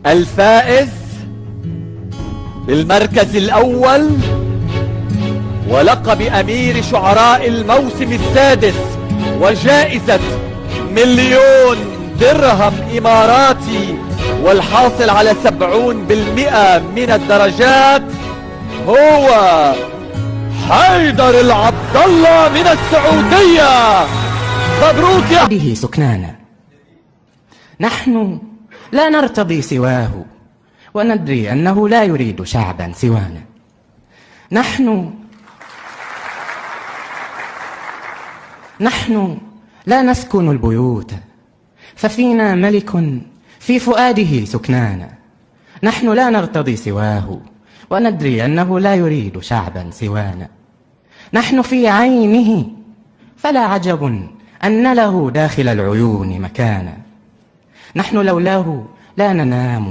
الفائز بالمركز الأول ولقب أمير شعراء الموسم السادس وجائزة 1,000,000 درهم إماراتي والحاصل على 70% من الدرجات هو حيدر العبدالله من السعودية. مبروك يا به سكنانا. نحن لا نرتضي سواه وندري أنه لا يريد شعبا سوانا. نحن لا نسكن البيوت ففينا ملك في فؤاده سكنانا. نحن لا نرتضي سواه وندري أنه لا يريد شعبا سوانا. نحن في عينه فلا عجب أن له داخل العيون مكانا. نحن لولاه لا ننام